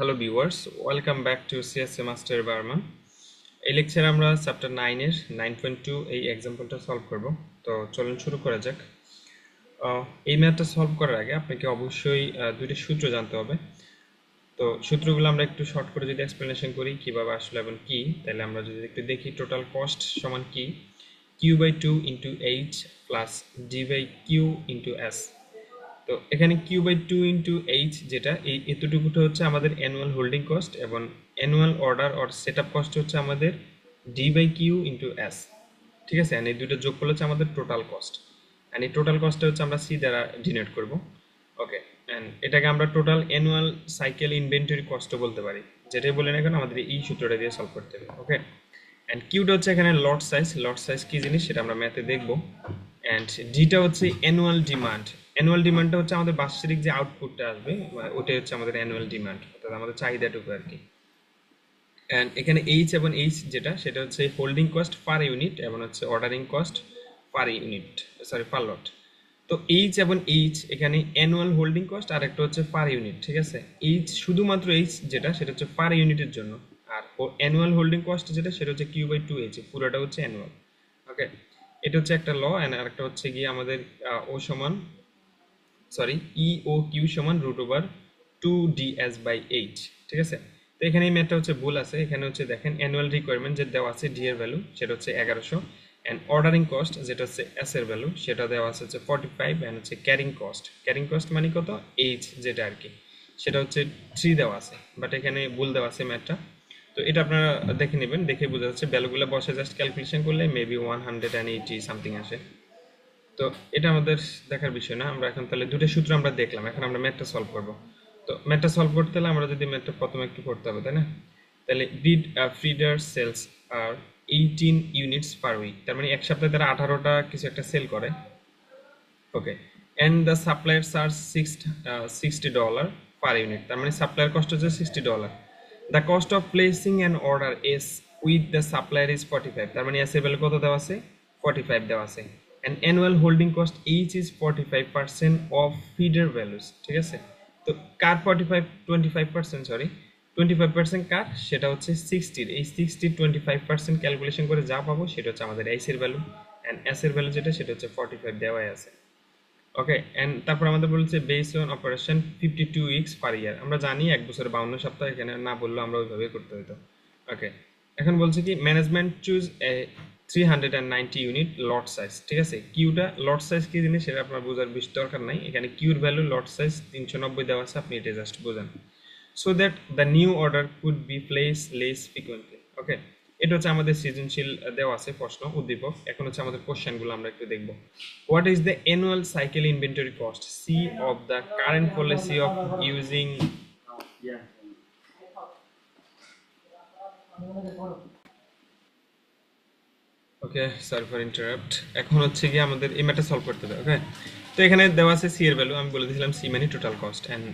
Hello viewers, welcome back to CSA Master Barman. এই লেকচারে আমরা চ্যাপ্টার 9 এর 9.2 এই एग्जांपलটা সলভ করব। তো চলুন শুরু করা যাক। এই ম্যাথটা সলভ করার আগে আপনাকে অবশ্যই দুইটা সূত্র জানতে হবে। তো সূত্রগুলো আমরা একটু শর্ট করে যদি এক্সপ্লেনেশন করি কিভাবে আসলে এবং কি, তাহলে আমরা যদি একটু দেখি টোটাল কস্ট সমান কি q/2 * h + d/q * s। তো এখানে q/2 * h যেটা এই এতটুকুটা হচ্ছে আমাদের অ্যানুয়াল হোল্ডিং কস্ট এবং annual order or setup cost হচ্ছে আমাদের d/q * s। ঠিক আছে, এই দুটো যোগ করলে হচ্ছে আমাদের টোটাল কস্ট, এন্ড এই টোটাল কস্টটা হচ্ছে আমরা সি দ্বারা ডিনোট করব। ওকে, এন্ড এটাকে আমরা টোটাল অ্যানুয়াল সাইকেল ইনভেন্টরি কস্টও বলতে পারি। যেটাই বলেন এখন আমাদের এই সূত্রটা দিয়ে সলভ করতে হবে। ওকে, এন্ড কিউটা হচ্ছে এখানে লট সাইজ কি জিনিস সেটা আমরা ম্যাথে দেখব। এন্ড ডিটা হচ্ছে অ্যানুয়াল ডিমান্ড। অ্যানুয়াল ডিমান্ডটা হচ্ছে আমাদের বাৎসরিক যে আউটপুটটা আসবে ওটাই হচ্ছে আমাদের অ্যানুয়াল ডিমান্ড, অর্থাৎ আমাদের চাহিদাটুকু আর কি। এন্ড এখানে এইচ এবং এইচ যেটা সেটা হচ্ছে হোল্ডিং কস্ট পার ইউনিট এবং হচ্ছে ordering cost per unit, sorry per lot. তো এইচ এবং এইচ এখানে অ্যানুয়াল হোল্ডিং কস্ট আর একটা হচ্ছে পার ইউনিট। ঠিক আছে, এইচ শুধুমাত্র এইচ যেটা সেটা হচ্ছে পার ইউনিটের জন্য, আর অ্যানুয়াল হোল্ডিং কস্ট যেটা সেটা হচ্ছে q/2h, পুরোটা হচ্ছে অ্যানুয়াল। ওকে, এটা হচ্ছে একটা ল। এন্ড আরেকটা হচ্ছে গিয়ে আমাদের ও সমান সরি EOQ সমান √2ds/h। ঠিক আছে, তো এখানে এই ম্যাথটা হচ্ছে ভুল আছে। এখানে হচ্ছে দেখেন অ্যানুয়াল রিকোয়ারমেন্ট যে দেওয়া আছে ডি এর ভ্যালু সেটা হচ্ছে 1100, এন্ড অর্ডারিং কস্ট যেটা হচ্ছে এস এর ভ্যালু সেটা দেওয়া আছে হচ্ছে 45, এন্ড হচ্ছে ক্যারিং কস্ট মানে কত এইচ যেটা আর কি সেটা হচ্ছে 3 দেওয়া আছে, বাট এখানে ভুল দেওয়া আছে ম্যাথটা। তো এটা আপনারা দেখে নেবেন, দেখে বোঝা যাচ্ছে ভ্যালুগুলো বসে জাস্ট ক্যালকুলেশন করলে মেবি 180 সামথিং আসে। তো এটা আমাদের দেখার বিষয় না। আমরা এখন তাহলে দুটো সূত্র আমরা দেখলাম, এখন আমরা ম্যাথটা সলভ করব। তো ম্যাথটা সলভ করতে হলে আমরা যদি ম্যাথটা প্রথমে একটু করতে হবে, তাই না? তাহলে ফিডার সেলস আর 18 ইউনিটস পার উইক, তার মানে এক সপ্তাহে তারা 18টা কিছু একটা সেল করে। ওকে, এন্ড দ্য সাপ্লায়ার্স আর $60 পার ইউনিট, তার মানে সাপ্লায়ার কস্ট হচ্ছে $60। The cost of placing an order as with the supplier is 45, তার মানে এস এর ভ্যালু কত দেওয়া আছে 45 দেওয়া আছে। And annual holding cost H is 45% of feeder values. ঠিক আছে, তো কার 25% সরি 25% কার, সেটা হচ্ছে 60, এই 60 25% ক্যালকুলেশন করে যা পাবো সেটা হচ্ছে আমাদের এইচ এর ভ্যালু, এন্ড এস এর ভ্যালু যেটা সেটা হচ্ছে 45 দেওয়াই আছে। ওকে, এন্ড তারপর আমাদের বলছে বেসড অন অপারেশন 52 উইকস পার ইয়ার। আমরা জানি এক বছরে 52 সপ্তাহ, এখানে না বললেও আমরা ওইভাবে করতে হতো। ওকে, এখন বলছে কি management choose a 390 unit lot size. ঠিক আছে, কিউটা লট সাইজ কি জিনিস সেটা আপনার বোঝার বেশি দরকার নাই, এখানে কিউর ভ্যালু লট সাইজ 390 দেওয়া আছে, আপনি এটা জাস্ট বোঝেন। So that the new order could be place less frequently. Okay, এটা হচ্ছে আমাদের সৃজনশীল দেওয়া আছে প্রশ্ন উদ্দীপক। এখন হচ্ছে আমাদের কোশ্চেনগুলো আমরা একটু দেখব। What is the annual cycle inventory cost C of the current policy of using. Okay, sorry for interrupt. এখন হচ্ছে কি আমাদের এই ম্যাথটা সলভ করতে হবে। ওকে, তো এখানে দেওয়া আছে সি এর ভ্যালু, আমি বলে দিয়েছিলাম সি মানে টোটাল কস্ট, এন্ড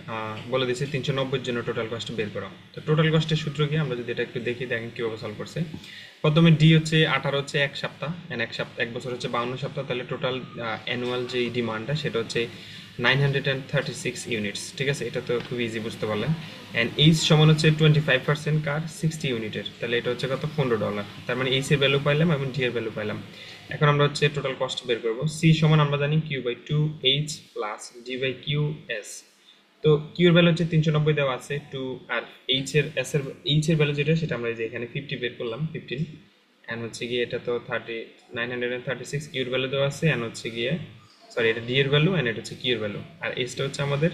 বলে দিয়েছি 390 এর জন্য টোটাল কস্ট বের করা। তো টোটাল কস্টের সূত্র কি আমরা যদি এটা একটু দেখি, দেখেন কিভাবে সলভ করছে। প্রথমে ডি হচ্ছে 18 হচ্ছে এক সপ্তাহ, এন্ড এক বছর হচ্ছে 52 সপ্তাহ, তাহলে টোটাল অ্যানুয়াল যে ডিমান্ডটা সেটা হচ্ছে 936 ইউনিটস। ঠিক আছে, এটা তো খুব ইজি বুঝতে পারলেন। এন্ড এইচ সমান হচ্ছে 25% কার 60 ইউনিটের, তাহলে এটা হচ্ছে কত $15। তার মানে এইচ এর ভ্যালু পাইলাম এবং ডি এর ভ্যালু পাইলাম। এখন আমরা হচ্ছে টোটাল কস্ট বের করব। সি সমান আমরা জানি q/2h + d/q/s। তো কিউ এর ভ্যালু হচ্ছে 390 দেওয়া আছে, 2 আর এইচ এর ভ্যালু যেটা সেটা আমরা এই যে এখানে 50 বের করলাম 15, এন্ড হচ্ছে গিয়ে এটা তো 936 কিউ এর ভ্যালু দেওয়া আছে, এন্ড হচ্ছে গিয়ে সরি এটা ডি এর ভ্যালু, এন্ড এটা হচ্ছে কিউ এর ভ্যালু, আর এইচটা হচ্ছে আমাদের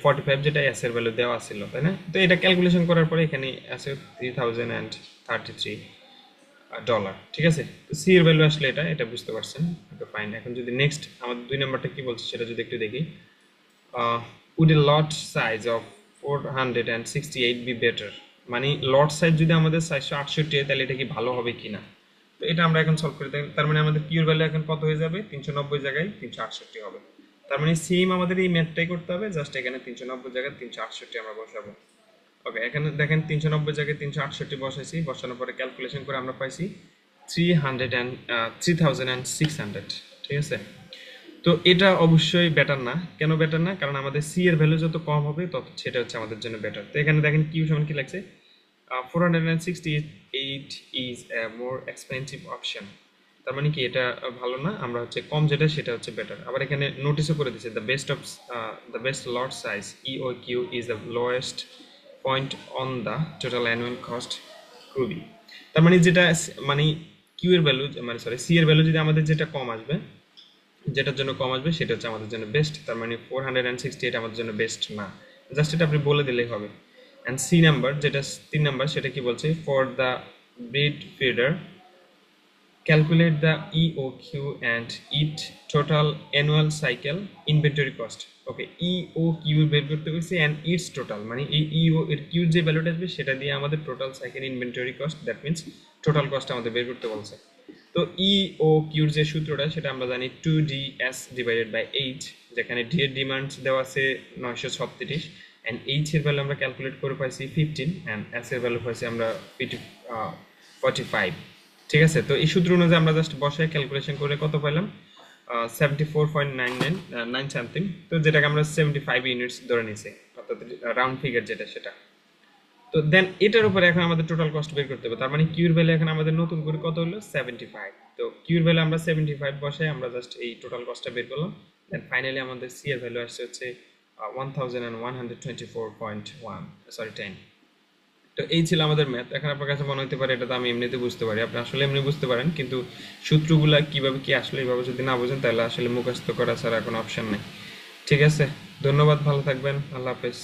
45 যেটা এস এর ভ্যালু দেওয়া ছিল, তাই না? তো এটা ক্যালকুলেশন করার পরে এখানে আছে $3033। ঠিক আছে, তো সি এর ভ্যালু আসলে এটা বুঝতে পারছেন। ওকে ফাইন, এখন যদি নেক্সট আমাদের 2 নাম্বারটা কি বলছে সেটা যদি একটু দেখি। would a lot size of 468 be better, মানে লট সাইজ যদি আমাদের 468 তাহলে এটা কি ভালো হবে কিনা। তো এটা আমরা এখন সলভ করে দেখি। তার মানে আমাদের কিউর ভ্যালু এখন কত হয়ে যাবে, 390 জায়গায় 368 হবে। তার মানে সেম আমাদের এই ম্যাথটাই করতে হবে, জাস্ট এখানে 390 জায়গায় 368 আমরা বসাবো। ওকে, এখানে দেখেন 390 জায়গায় 368 বসাইছি, বসানোর পরে ক্যালকুলেশন করে আমরা পাইছি 3600। ঠিক আছে, তো এটা অবশ্যই বেটার না। কেন বেটার না? কারণ আমাদের সি এর ভ্যালু যত কম হবে তত সেটা হচ্ছে আমাদের জন্য বেটার। তো এখানে দেখেন কিউ সমান কি লাগছে, 468 is a more expensive option. তার মানে কি এটা ভালো না, আমরা হচ্ছে কম যেটা সেটা হচ্ছে বেটার। আবার এখানে নোটিশও করে দিচ্ছে the best lot size E O Q is the lowest point on the total annual cost রুবি। তার মানে যেটা মানে কিউ এর ভ্যালু মানে সরি সি এর ভ্যালু যদি আমাদের যেটা কম আসবে, যেটার জন্য কম আসবে সেটা হচ্ছে আমাদের জন্য বেস্ট। তার মানে 468 আমাদের জন্য বেস্ট না, জাস্ট এটা আপনি বলে দিলেই হবে। অ্যান্ড সি নাম্বার যেটা 3 নাম্বার সেটা কি বলছে, for the breed feeder calculate the EOQ and it total annual cycle inventory cost. Okay, EOQ বের করতে বলছে and its total মানে এই EO এর Q যে ভ্যালুটা আসবে সেটা দিয়ে আমাদের total cycle inventory cost, that means total cost আমাদের বের করতে বলছে। তো EOQ এর যে সূত্রটা সেটা আমরা জানি 2DS ডিভাইডেড বাই H, যেখানে D এর ডিমান্ড দেওয়া আছে 936 and H এর ভ্যালু আমরা ক্যালকুলেট করে পাইছি 15 and S এর ভ্যালু পাইছি আমরা 45। ঠিক আছে, তো এই সূত্র অনুযায়ী আমরা জাস্ট বসায় ক্যালকুলেশন করে কত পাইলাম, 74.99 সামথিং, তো যেটাকে আমরা 75 ইউনিটস ধরে নিয়েছি, অর্থাৎ রাউন্ড ফিগার যেটা সেটা। তো দেন এটার উপরে এখন আমাদের টোটাল কস্ট বের করতে হবে। তার মানে কিউর ভ্যালু এখন আমাদের নতুন করে কত হলো 75। তো কিউর ভ্যালু আমরা 75 বসাই আমরা জাস্ট এই টোটাল কস্টটা বের করলাম। দেন ফাইনালি আমাদের সি এর ভ্যালু আসছে হচ্ছে 1124.1 সরি 10। তো এই ছিল আমাদের ম্যাথ। এখন আপনার কাছে মনে হতে পারে এটা তো আমি এমনিতে বুঝতে পারি, আপনি আসলে এমনি বুঝতে পারেন, কিন্তু সূত্রগুলা কিভাবে কি আসলে এইভাবে যদি না বুঝেন তাহলে আসলে মুখস্থ করা ছাড়া কোনো অপশন নেই। ঠিক আছে, ধন্যবাদ, ভালো থাকবেন, আল্লাহ হাফেজ।